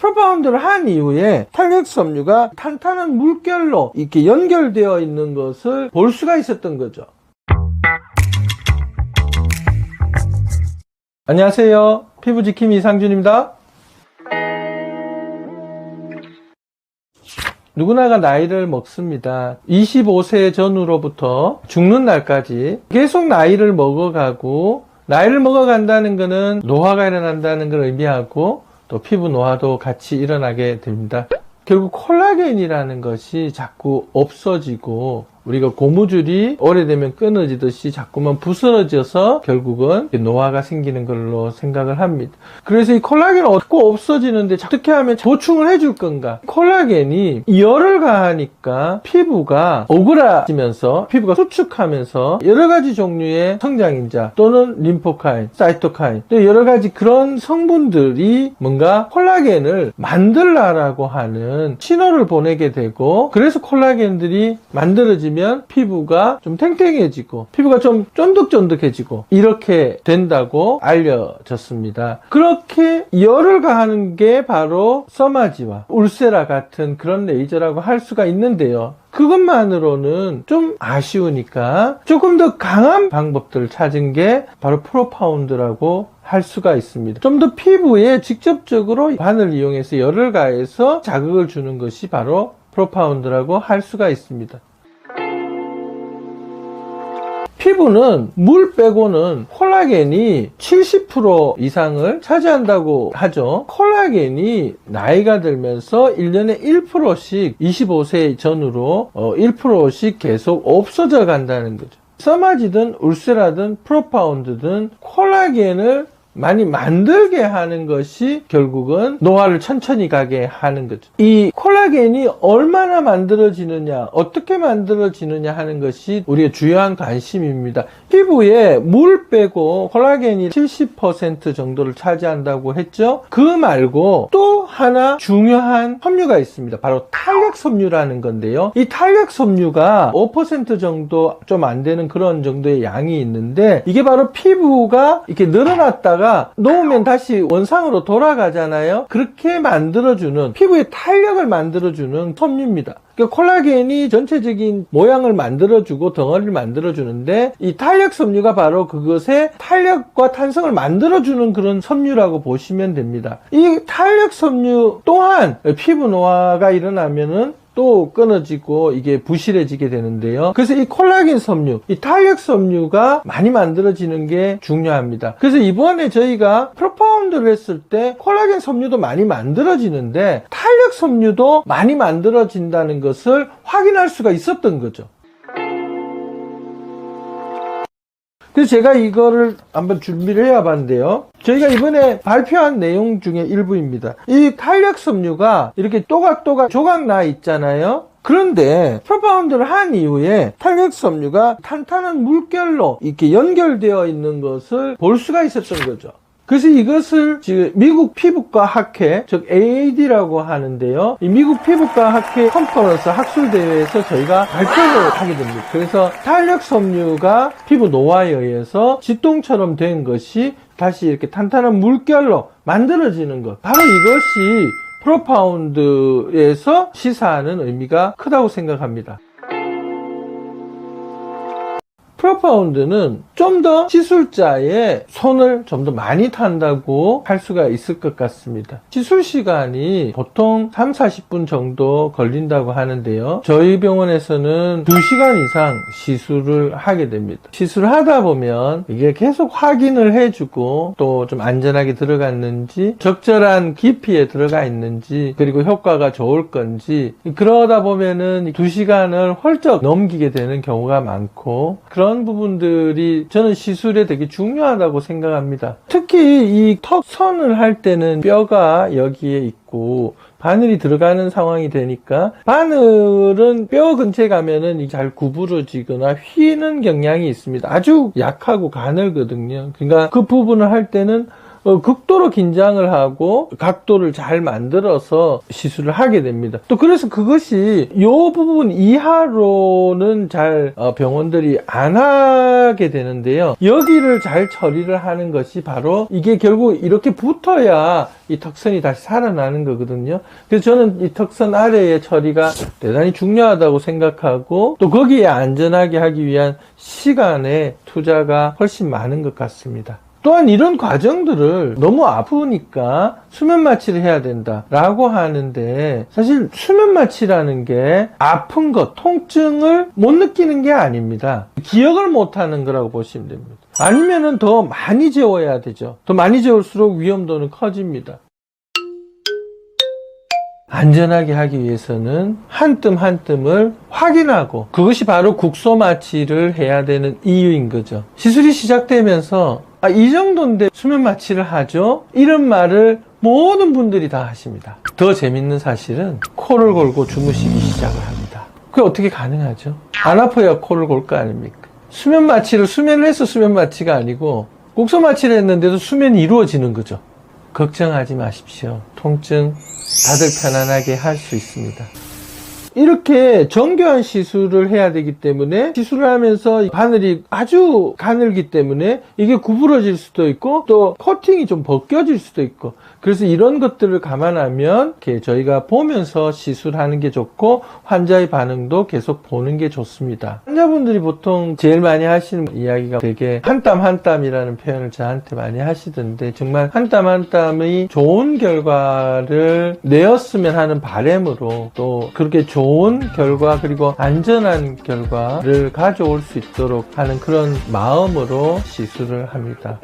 프로파운드를 한 이후에 탄력섬유가 탄탄한 물결로 이렇게 연결되어 있는 것을 볼 수가 있었던 거죠. 안녕하세요. 피부지킴 이상준입니다. 누구나가 나이를 먹습니다. 25세 전후로부터 죽는 날까지 계속 나이를 먹어가고, 나이를 먹어간다는 것은 노화가 일어난다는 걸 의미하고 또 피부 노화도 같이 일어나게 됩니다. 결국 콜라겐이라는 것이 자꾸 없어지고, 우리가 고무줄이 오래되면 끊어지듯이 자꾸만 부스러져서 결국은 노화가 생기는 걸로 생각을 합니다. 그래서 이 콜라겐은 없고 없어지는데 어떻게 하면 보충을 해줄 건가? 콜라겐이 열을 가하니까 피부가 오그라지면서 피부가 수축하면서 여러 가지 종류의 성장인자 또는 림포카인, 사이토카인 또 여러 가지 그런 성분들이 뭔가 콜라겐을 만들라라고 하는 신호를 보내게 되고, 그래서 콜라겐들이 만들어지면 피부가 좀 탱탱해지고 피부가 좀 쫀득쫀득해지고 이렇게 된다고 알려졌습니다. 그렇게 열을 가하는 게 바로 서마지와 울세라 같은 그런 레이저라고 할 수가 있는데요. 그것만으로는 좀 아쉬우니까 조금 더 강한 방법들을 찾은 게 바로 프로파운드라고 할 수가 있습니다. 좀 더 피부에 직접적으로 바늘을 이용해서 열을 가해서 자극을 주는 것이 바로 프로파운드라고 할 수가 있습니다. 피부는 물 빼고는 콜라겐이 70% 이상을 차지한다고 하죠. 콜라겐이 나이가 들면서 1년에 1%씩 25세 전후로 1%씩 계속 없어져 간다는 거죠. 서마지든 울세라든 프로파운드든 콜라겐을 많이 만들게 하는 것이 결국은 노화를 천천히 가게 하는 거죠. 이 콜라겐이 얼마나 만들어지느냐, 어떻게 만들어지느냐 하는 것이 우리의 주요한 관심입니다. 피부에 물 빼고 콜라겐이 70% 정도를 차지한다고 했죠. 그 말고 또 하나 중요한 섬유가 있습니다. 바로 탄력섬유라는 건데요. 이 탄력섬유가 5% 정도 좀 안 되는 그런 정도의 양이 있는데, 이게 바로 피부가 이렇게 늘어났다가 놓으면 다시 원상으로 돌아가잖아요. 그렇게 만들어주는, 피부의 탄력을 만들어주는 섬유입니다. 그러니까 콜라겐이 전체적인 모양을 만들어주고 덩어리를 만들어주는데, 이 탄력섬유가 바로 그것의 탄력과 탄성을 만들어주는 그런 섬유라고 보시면 됩니다. 이 탄력섬유 또한 피부 노화가 일어나면은 또 끊어지고 이게 부실해지게 되는데요. 그래서 이 콜라겐 섬유, 이 탄력 섬유가 많이 만들어지는 게 중요합니다. 그래서 이번에 저희가 프로파운드를 했을 때 콜라겐 섬유도 많이 만들어지는데 탄력 섬유도 많이 만들어진다는 것을 확인할 수가 있었던 거죠. 그래서 제가 이거를 한번 준비를 해봤는데요. 저희가 이번에 발표한 내용 중에 일부입니다. 이 탄력섬유가 이렇게 또각또각 조각 나 있잖아요. 그런데 프로파운드를 한 이후에 탄력섬유가 탄탄한 물결로 이렇게 연결되어 있는 것을 볼 수가 있었던 거죠. 그래서 이것을 지금 미국 피부과 학회, 즉 AAD라고 하는데요. 이 미국 피부과 학회 컨퍼런스 학술대회에서 저희가 발표를 하게 됩니다. 그래서 탄력섬유가 피부 노화에 의해서 진동처럼 된 것이 다시 이렇게 탄탄한 물결로 만들어지는 것. 바로 이것이 프로파운드에서 시사하는 의미가 크다고 생각합니다. 프로파운드는 좀 더 시술자의 손을 좀 더 많이 탄다고 할 수가 있을 것 같습니다. 시술 시간이 보통 3-40분 정도 걸린다고 하는데요. 저희 병원에서는 2시간 이상 시술을 하게 됩니다. 시술을 하다 보면 이게 계속 확인을 해주고 또 좀 안전하게 들어갔는지, 적절한 깊이에 들어가 있는지, 그리고 효과가 좋을 건지, 그러다 보면은 2시간을 훌쩍 넘기게 되는 경우가 많고, 그런 부분들이 저는 시술에 되게 중요하다고 생각합니다. 특히 이 턱선을 할 때는 뼈가 여기에 있고 바늘이 들어가는 상황이 되니까, 바늘은 뼈 근처에 가면은 잘 구부러지거나 휘는 경향이 있습니다. 아주 약하고 가늘거든요. 그러니까 그 부분을 할 때는 극도로 긴장을 하고 각도를 잘 만들어서 시술을 하게 됩니다. 또 그래서 그것이 이 부분 이하로는 잘 병원들이 안 하게 되는데요. 여기를 잘 처리를 하는 것이 바로 이게 결국 이렇게 붙어야 이 턱선이 다시 살아나는 거거든요. 그래서 저는 이 턱선 아래의 처리가 대단히 중요하다고 생각하고 또 거기에 안전하게 하기 위한 시간의 투자가 훨씬 많은 것 같습니다. 또한 이런 과정들을 너무 아프니까 수면 마취를 해야 된다라고 하는데 사실 수면 마취라는 게 아픈 것, 통증을 못 느끼는 게 아닙니다. 기억을 못 하는 거라고 보시면 됩니다. 아니면은 더 많이 재워야 되죠. 더 많이 재울수록 위험도는 커집니다. 안전하게 하기 위해서는 한 뜸 한 뜸을 확인하고 그것이 바로 국소 마취를 해야 되는 이유인 거죠. 시술이 시작되면서 이 정도인데 수면 마취를 하죠? 이런 말을 모든 분들이 다 하십니다. 더 재밌는 사실은 코를 골고 주무시기 시작을 합니다. 그게 어떻게 가능하죠? 안 아파야 코를 골 거 아닙니까? 수면 마취를 수면을 해서 수면 마취가 아니고 국소 마취를 했는데도 수면이 이루어지는 거죠. 걱정하지 마십시오. 통증 다들 편안하게 할 수 있습니다. 이렇게 정교한 시술을 해야 되기 때문에 시술을 하면서 바늘이 아주 가늘기 때문에 이게 구부러질 수도 있고 또 커팅이 좀 벗겨질 수도 있고 그래서 이런 것들을 감안하면 이렇게 저희가 보면서 시술하는 게 좋고 환자의 반응도 계속 보는 게 좋습니다. 환자분들이 보통 제일 많이 하시는 이야기가 되게 한 땀 한 땀이라는 표현을 저한테 많이 하시던데 정말 한 땀 한 땀이 좋은 결과를 내었으면 하는 바람으로 또 그렇게 좋은 결과 그리고 안전한 결과를 가져올 수 있도록 하는 그런 마음으로 시술을 합니다.